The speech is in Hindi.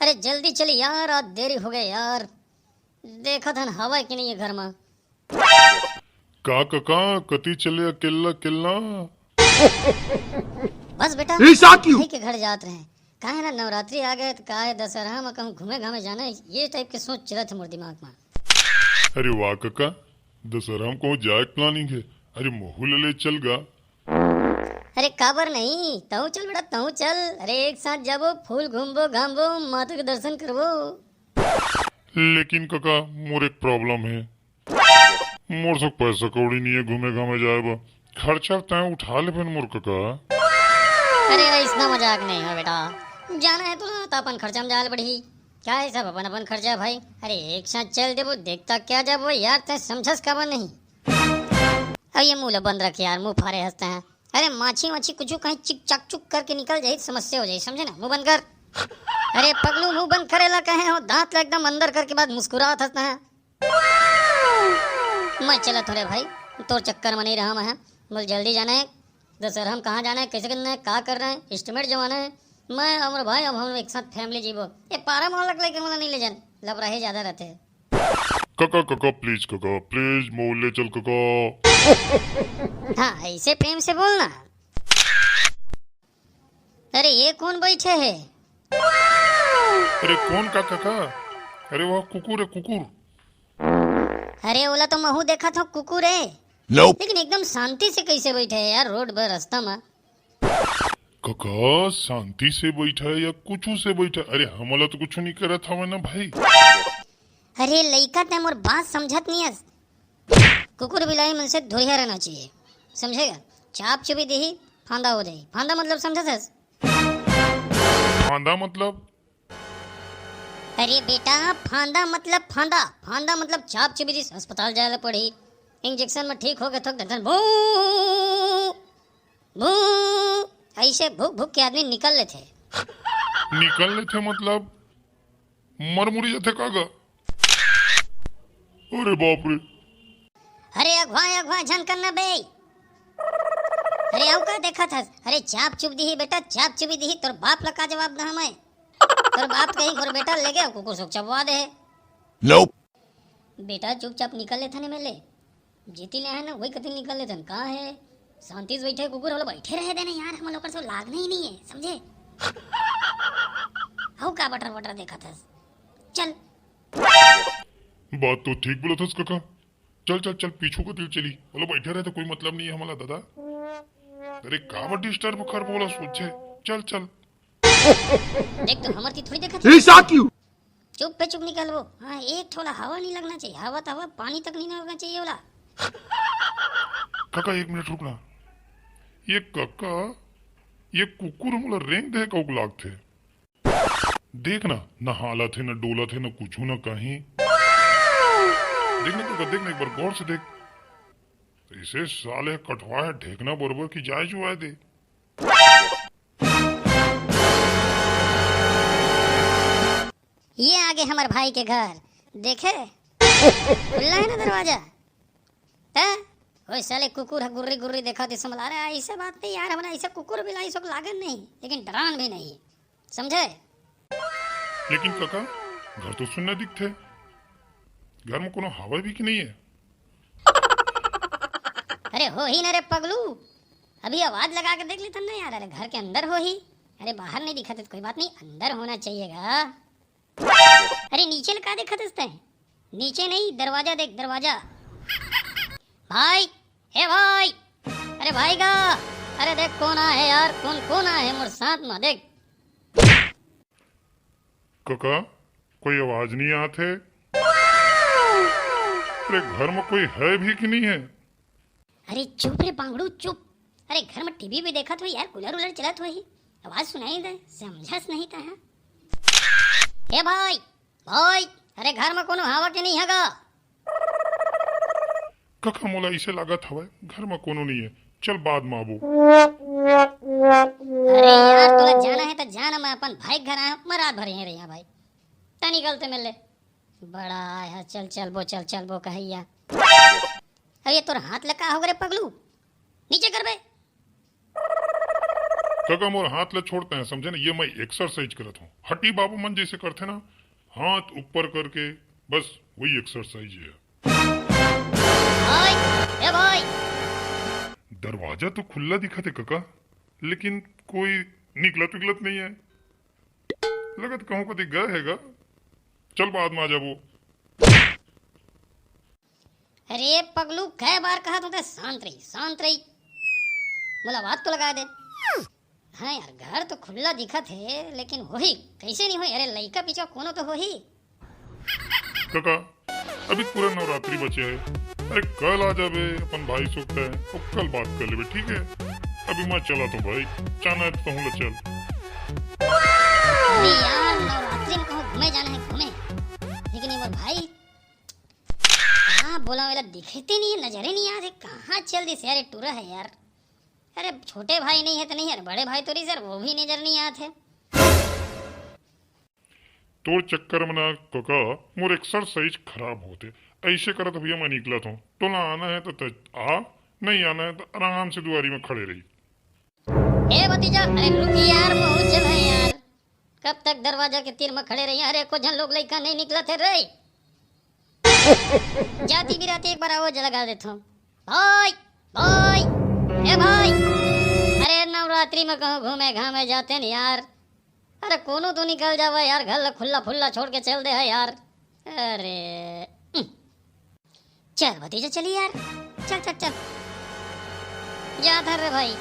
अरे जल्दी चली यार, आज देरी हो गई यार। देखा था ना हवा कि नहीं है घर में। का कका कति चले अकेला अकेला। बस बेटा ऐसा क्यों? भाई के घर जात रहे। कहा है ना नवरात्रि आ गए तो कहा है दशहरा में कहूँ घूमे घामे जाना है, ये टाइप के सोच चला था मोर दिमाग में। अरे वाह कका, दशहरा में कहूँ जाए प्लानिंग है। अरे महू ले चल गा। अरे काबर नहीं, तहु चल बेटा तहु चल। अरे एक साथ जाबो, फूल घूमबो घामबो, माता के दर्शन करबो। लेकिन कका मोर एक प्रॉब्लम है, मोर सब पैसा कौड़ी नहीं है घूमे घामे जाए। खर्चा तय उठा ले मोर कका। अरे ऐसा मजाक नहीं है बेटा, जाना है तो अपन खर्चा में जाल पड़ी। क्या है सब अपन अपन खर्चा भाई। अरे एक साथ चल देबो, देखता क्या जाबो यार, तय समझस काबर नहीं। अब ये मुंह बंद रख यार, मुंह फाड़े हंसते हैं। अरे माछी माछी कुछ कहीं चिक चक चुक करके निकल जाए समस्या हो जाए, समझे ना, मुंह बंद कर। अरे पगलू मुंह बंद करेला कहे हो, दांत एकदम अंदर करके बाद मुस्कुरात हंसता है। मैं चला थोड़े भाई, तोर चक्कर में नहीं रहा मैं। बोल जल्दी जाना है, दशहरा हम कहाँ जाना है, कैसे करना है, क्या कर रहे हैं, एस्टिमेट जमाना है। मैं और भाई अब हम एक साथ फैमिली जीवो। ये पारा मोहल्ला लेके मोला नहीं ले जान, लबराही ज्यादा रहते हैं। कका कका प्लीज मोह ले चल कका। हाँ ऐसे प्रेम से बोलना। अरे ये कौन बैठे है? अरे कौन का कका? अरे वह कुकुर है कुकुर। अरे ओला तो महू देखा था कुकुर है। Nope. लेकिन एकदम शांति से कैसे बैठे है यार रोड पर रास्ता में। कका शांति से बैठा है या कुछ से बैठा? अरे हमला तो कुछ नहीं करा था ना भाई। अरे लइका ते मोर बात समझत नहीं है। कुकुर बिलाई मन से धोया रहना चाहिए, समझेगा। चाप चुपी दी फांदा हो जाए। फांदा मतलब समझत है? फांदा मतलब? अरे बेटा फांदा मतलब फांदा, फांदा मतलब चाप चुपी दी अस्पताल जाए पड़ी। इंजेक्शन में ठीक हो गए तो डंडन भू भू ऐसे भूख भूख के आदमी निकल लेते। निकल लेते मतलब मरमुरी जाते कागा। अरे बाप रे। अरे अगवा झन करना बे। अरे आउ का देखा था? अरे चाप चुप दी बेटा, चाप चुपी दी। तोर बाप ला का जवाब ना मैं? तोर बाप कहीं घर बेटा ले गया कुकुर सुख चबवा दे। Nope. बेटा चुपचाप निकल लेता ने मेले जीती ले है ना, वही कति निकल लेते। कहाँ है शांति से बैठे कुकुर वाला बैठे रहे देने यार, हम लोग से लागना ही नहीं है, समझे। हाउ का बटर बटर देखा था। चल बात तो ठीक बोला था कका। चल चल चल पीछू को दिल चली बोलो बैठे रहे तो कोई मतलब नहीं है हमारा दादा। अरे काबर डिस्टर्ब कर बोला सोचे। चल चल देख तो हमारी थोड़ी देखा था। ऐसा क्यों? चुप पे चुप निकल वो। हाँ एक थोड़ा हवा नहीं लगना चाहिए, हवा तो हवा पानी तक नहीं लगना चाहिए वाला। कका एक मिनट रुकना। ये कका ये कुकुर हमला रेंग दे का लाग थे। देखना न हाला थे न डोला थे न कुछ न कहीं। देखना कका देखना एक बार गौर से देख। इसे साले कटवा है ढेकना बरबर की जाए जो आए दे। ये आगे हमारे भाई के घर देखे खुला है ना दरवाजा। ओए साले कुकुर है गुर्री गुर्री देखा थे समझ। अरे ऐसे बात नहीं यार, हमारा ऐसा कुकुर बिलाई सब लागन नहीं, लेकिन डरान भी नहीं, समझे। लेकिन काका घर तो सुनना दिखते, घर में कोनो हवा भी की नहीं है। अरे हो ही ना रे पगलू, अभी आवाज लगा के देख लेता ना यार। अरे घर के अंदर हो ही। अरे बाहर नहीं दिखा तो कोई बात नहीं, अंदर होना चाहिएगा। अरे नीचे लगा देखा था? नीचे नहीं दरवाजा देख, दरवाजा। भाई हे भाई, अरे भाई का। अरे देख कौन आया है यार, कौन कौन आया है मोर साथ में देख। काका कोई आवाज नहीं आते। अरे घर में कोई है भी कि नहीं है? अरे चुप रे पांगड़ू चुप। अरे घर में टीवी भी देखा तो यार, कूलर उलर चला तो ही आवाज सुनाई दे, समझस नहीं था। हे भाई भाई, अरे घर में कोनो हवा के नहीं हैगा। कका मोला इसे लागत हवा घर में कोनो नहीं है। चल बाद में आबो। अरे यार तोला जाना है तो जाना, मैं अपन भाई घर आया, मैं रात भर यहीं रही भाई। ता निकलते मिले बड़ा आया। चल चल बो, चल चल बो कहैया। अब ये तोर हाथ लगा हो गए पगलू, नीचे कर बे। काका मोर हाथ ले छोड़ते हैं, समझे ना, ये मैं एक्सरसाइज करत हूँ, हटी बाबू मन जैसे करते ना, हाथ ऊपर करके, बस वही एक्सरसाइज है। भाई, ए भाई। दरवाजा तो खुला दिखा थे काका, लेकिन कोई निकलत विकलत नहीं है, लगत कहूँ कभी गए हैगा। चल बाद में आ जा वो। अरे पगलू कै बार कहा तो शांत रही, शांत रही, मुलाकात तो लगा दे। हाँ यार, घर तो खुला दिखा थे, लेकिन वही कैसे नहीं हो? अरे लड़का पीछा कोनो तो हो ही। काका अभी पूरा नवरात्रि बचे है, अरे कल आ जाबे, अपन भाई सुखता है और कल बात कर लेबे, ठीक है? अभी मैं चला तो भाई, जाना है तो कहूँ चल। अरे यार नवरात्रि में कहो घूमे जाना है, घूमे, लेकिन ये मोर भाई कहाँ बोला वाला दिखते नहीं है, नजरे नहीं आते, कहाँ चल दी यार, टूरा है यार। अरे छोटे भाई नहीं है तो नहीं यार, बड़े भाई तो नहीं सर, वो भी नजर नहीं आते। तोर चक्कर में ना काका मोर एक्सरसाइज खराब होते, ऐसे करत भैया मैं निकला था, टोला आना है तो आ, नहीं आना है तो आराम से दुआरी में खड़े रही। ए भतीजा, अरे रुक यार, बहुत जल है यार, कब तक दरवाजा के तीर में खड़े रही? अरे कुछ जन लोग लड़का नहीं निकला थे रे। जाती भी रहती, एक बार आवाज लगा देता हूँ, भाई भाई, ए भाई। अरे नवरात्रि में कहो घूमे घामे जाते नहीं यार, अरे कोनो तो निकल जावा यार, घर खुला खुला छोड़ के चल दे है यार। अरे चल भतीजा चली यार, चल चल चल, जा था रे भाई।